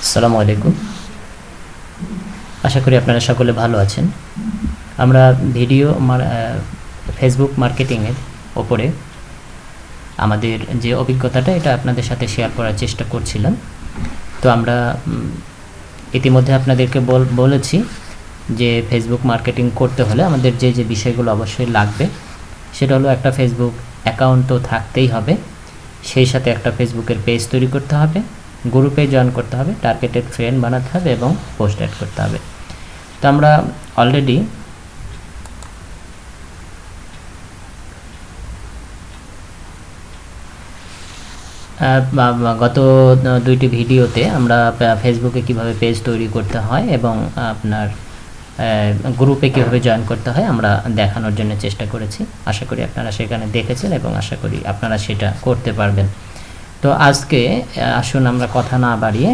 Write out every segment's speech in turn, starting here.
আসসালামু আলাইকুম। আশা করি আপনারা সকলে ভালো আছেন। আমরা ফেসবুক মার্কেটিংয়ের ওপরে আমাদের যে অভিজ্ঞতাটা এটা আপনাদের সাথে শেয়ার করার চেষ্টা করছিলাম। তো আমরা ইতিমধ্যে আপনাদেরকে বলেছি যে ফেসবুক মার্কেটিং করতে হলে আমাদের যে বিষয়গুলো অবশ্যই লাগবে সেটা হলো একটা ফেসবুক অ্যাকাউন্ট তো থাকতেই হবে, সেই সাথে একটা ফেসবুকের পেজ তৈরি করতে হবে, গ্রুপে জয়েন করতে হবে, টার্গেটেড ফ্রেন্ড বানাতে হবে এবং পোস্ট অ্যাড করতে হবে। তো আমরা অলরেডি গত দুইটি ভিডিওতে আমরা ফেসবুকে কিভাবে পেজ তৈরি করতে হয় এবং আপনার গ্রুপে কীভাবে জয়েন করতে হয় আমরা দেখানোর জন্য চেষ্টা করেছি। আশা করি আপনারা সেখানে দেখেছেন এবং আশা করি আপনারা সেটা করতে পারবেন। তো আজকে আসুন আমরা কথা না বাড়িয়ে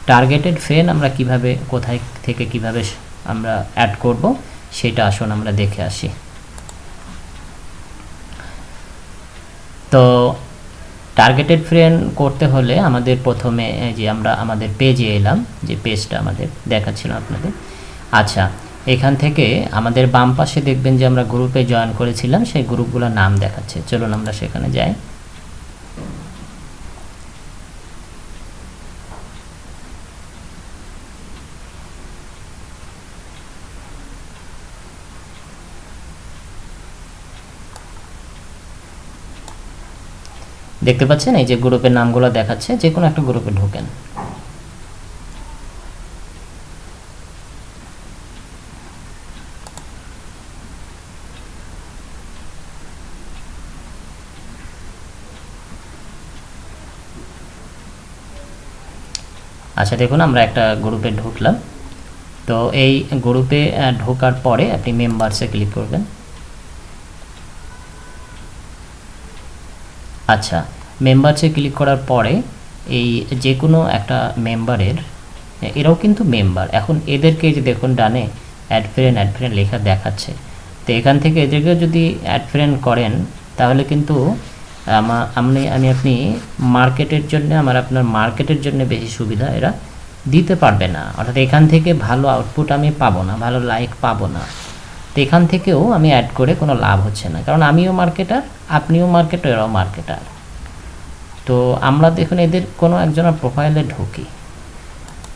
টার্গেটেড ফ্রেন্ড আমরা কিভাবে কোথায় থেকে কিভাবে আমরা অ্যাড করব সেটা আসুন আমরা দেখে আসি। তো টার্গেটেড ফ্রেন্ড করতে হলে আমাদের প্রথমে যে আমরা আমাদের পেজে এলাম, যে পেজটা আমাদের দেখাচ্ছিলাম আপনাদের। আচ্ছা, এখান থেকে আমাদের বাম পাশে দেখবেন যে আমরা গ্রুপে জয়েন করেছিলাম, সেই গ্রুপগুলোর নাম দেখাচ্ছে। চলুন আমরা সেখানে যাই। দেখতে পাচ্ছেন এই যে গ্রুপের নামগুলো দেখাচ্ছে, যে কোনো একটা গ্রুপে ঢোকেন। আচ্ছা দেখুন, আমরা একটা গ্রুপে ঢুকলাম। তো এই গ্রুপে ঢোকার পরে আপনি মেম্বারসে ক্লিক করবেন। আচ্ছা, মেম্বারসে ক্লিক করার পরে এই যে কোনো একটা মেম্বারের, এরাও কিন্তু মেম্বার, এখন এদেরকে যে দেখুন ডানে অ্যাড ফ্রেন্ড লেখা দেখাচ্ছে। তো এখান থেকে এদেরকে যদি অ্যাড ফ্রেন্ড করেন তাহলে কিন্তু আপনি মার্কেটের জন্য আপনার মার্কেটের জন্য বেশি সুবিধা এরা দিতে পারবে না, অর্থাৎ এখান থেকে ভালো আউটপুট আমি পাবো না, ভালো লাইক পাবো না। তো এখান থেকেও আমি অ্যাড করে কোনো লাভ হচ্ছে না, কারণ আমিও মার্কেটার, আপনিও মার্কেটার, এরাও মার্কেটার। তো আমরা দেখুন এদের কোনো একজনের প্রোফাইলে ঢুকি,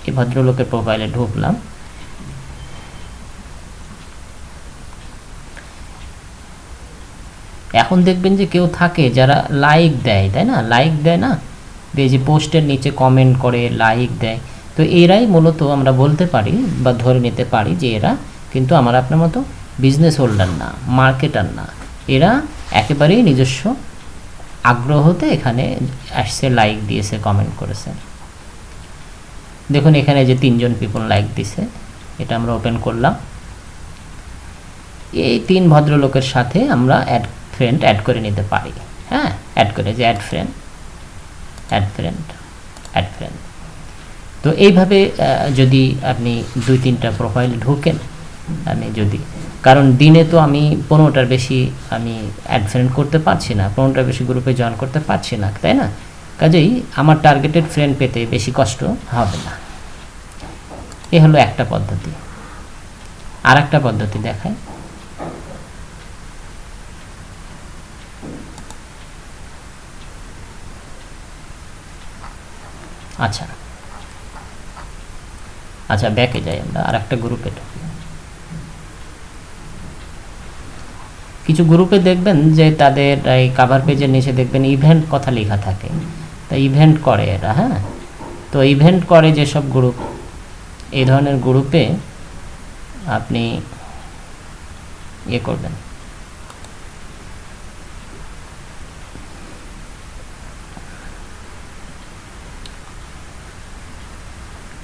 এই ভদ্রলোকের প্রোফাইলে ঢুকলাম। এখন দেখবেন যে কেউ থাকে যারা লাইক দেয়, তাই না? লাইক দেয় না, এই যে পোস্টের নিচে কমেন্ট করে লাইক দেয়। তো এরাই মূলত আমরা বলতে পারি বা ধরে নিতে পারি যে এরা কিন্তু আমার আপনার মতো বিজনেস হোল্ডার না, মার্কেটার না। এরা একেবারেই নিজস্ব আগ্রহতে এখানে আসছে, লাইক দিয়েছে, কমেন্ট করেছে। দেখুন এখানে যে 3 জন পিপল লাইক দিছে, এটা আমরা ওপেন করলাম। এই 3 ভদ্রলোকের সাথে আমরা ফ্রেন্ড অ্যাড করে নিতে পারি। হ্যাঁ, অ্যাড করে যে অ্যাড ফ্রেন্ড। তো এইভাবে যদি আপনি 2-3টা প্রোফাইল ঢুকেন, কারণ দিনে তো আমি 15টার বেশি আমি অ্যাড ফ্রেন্ড করতে পারছি না, 15টার বেশি গ্রুপে জয়েন করতে পারছি না, তাই না? কাজেই আমার টার্গেটেড ফ্রেন্ড পেতে বেশি কষ্ট হবে না। এ হলো একটা পদ্ধতি। আর একটা পদ্ধতি দেখায়। আচ্ছা ব্যাকে যাই, আমরা আর একটা গ্রুপে ঢুকি। কিছু গ্রুপে দেখবেন যে তাদের এই কাভার পেজের নিচে দেখবেন ইভেন্ট কথা লেখা থাকে, তা ইভেন্ট করে এরা। হ্যাঁ, তো ইভেন্ট করে যেসব গ্রুপ, এই ধরনের গ্রুপে আপনি করবেন।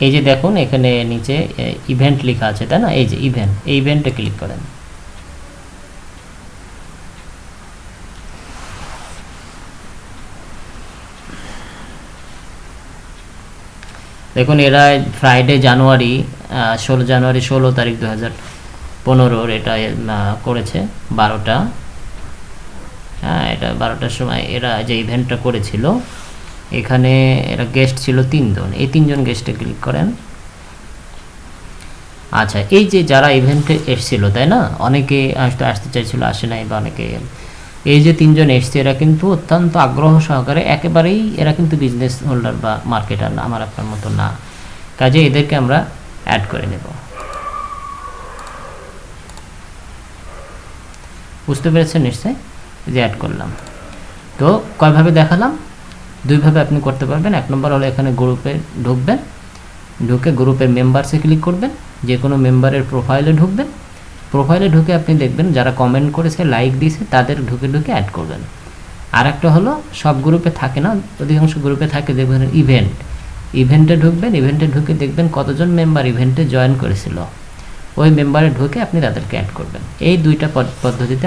এই যে দেখুন এখানে নিচে ইভেন্ট লেখা আছে, তাই না? এই যে ইভেন্ট, এই ইভেন্টে ক্লিক করেন। দেখুন এরা ফ্রাইডে 16 তারিখ 2015 এটা করেছে 12টা। হ্যাঁ, এটা 12টার সময় এরা যে ইভেন্টটা করেছিল এখানে এরা গেস্ট ছিল 3 জন, এই 3 জন গেস্টে ক্লিক করেন। আচ্ছা, এই যে যারা ইভেন্টে এসেছিল তাই না, অনেকে আসতে চাইছিল, আসে নাই, বা অনেকে, এই যে 3 জন এসছে এরা কিন্তু অত্যন্ত আগ্রহ সহকারে, একেবারেই এরা কিন্তু বিজনেস হোল্ডার বা মার্কেটার না, আমার আপনার মতো না, কাজে এদেরকে আমরা অ্যাড করে নেব। বুঝতে পেরেছেন নিশ্চয়ই, যে অ্যাড করলাম। তো কয়ভাবে দেখালাম, 2 ভাবে আপনি করতে পারবেন। 1 নম্বর হলো এখানে গ্রুপে ঢুকবেন, ঢুকে গ্রুপের মেম্বারসে ক্লিক করবেন, যে কোনো মেম্বারের প্রোফাইলে ঢুকবেন, প্রোফাইলে ঢুকে আপনি দেখবেন যারা কমেন্ট করেছে, লাইক দিয়েছে, তাদের ঢুকে অ্যাড করবেন। আর একটা হলো সব গ্রুপে থাকে না, অধিকাংশ গ্রুপে থাকে দেখবেন ইভেন্টে ঢুকবেন, ইভেন্টে ঢুকে দেখবেন কতজন মেম্বার ইভেন্টে জয়েন করেছিল, ওই মেম্বারে ঢুকে আপনি তাদেরকে অ্যাড করবেন। এই 2টা পদ্ধতিতে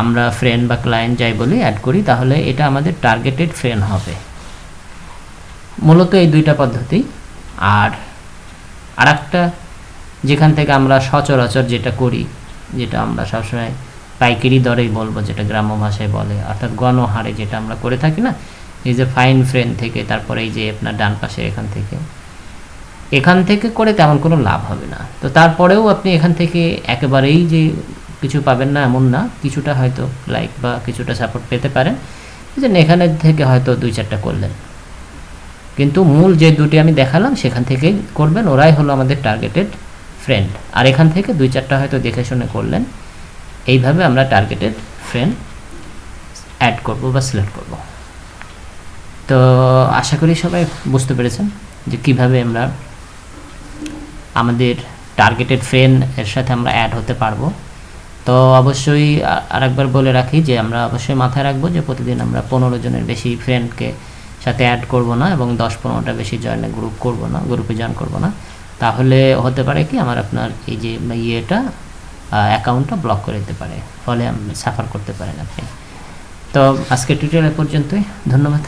আমরা ফ্রেন্ড বা ক্লায়েন্ট যাই বলি অ্যাড করি, তাহলে এটা আমাদের টার্গেটেড ফ্রেন্ড হবে। মূলত এই 2টা পদ্ধতি। আর আরেকটা যেখান থেকে আমরা সচরাচর যেটা করি, যেটা আমরা সবসময় পাইকারি দরেই বলবো, যেটা গ্রাম্য ভাষায় বলে, অর্থাৎ গণহারে যেটা আমরা করে থাকি না, এই যে ফাইন ফ্রেন্ড থেকে, তারপরে এই যে আপনার ডান পাশে এখান থেকে করে তেমন কোনো লাভ হবে না। তো তারপরেও আপনি এখান থেকে একেবারেই যে কিছু পাবেন না এমন না, কিছুটা হয়তো লাইক বা কিছুটা সাপোর্ট পেতে পারেন, যে এখানে থেকে হয়তো 2-4টা করলেন, কিন্তু মূল যে 2টি আমি দেখালাম সেখান থেকেই করবেন, ওরাই হলো আমাদের টার্গেটেড ফ্রেন্ড। আর এখান থেকে 2-4টা হয়তো দেখে শুনে করলেন। এইভাবে আমরা টার্গেটেড ফ্রেন্ড অ্যাড করব বা সিলেক্ট করব। তো আশা করি সবাই বুঝতে পেরেছেন যে কিভাবে আমরা আমাদের টার্গেটেড ফ্রেন্ড এর সাথে আমরা অ্যাড হতে পারবো। তো অবশ্যই আরেকবার বলে রাখি যে আমরা অবশ্যই মাথায় রাখবো যে প্রতিদিন আমরা 15 জনের বেশি ফ্রেন্ডকে সাথে অ্যাড করব না, এবং 10-15টা বেশি গ্রুপে জয়েন করব না। তাহলে হতে পারে কি, আপনার এই যে অ্যাকাউন্টটা ব্লক করে দিতে পারে, ফলে সাফার করতে পারেন আপনি। তো আজকে টিউটোরিয়াল পর্যন্তই, ধন্যবাদ।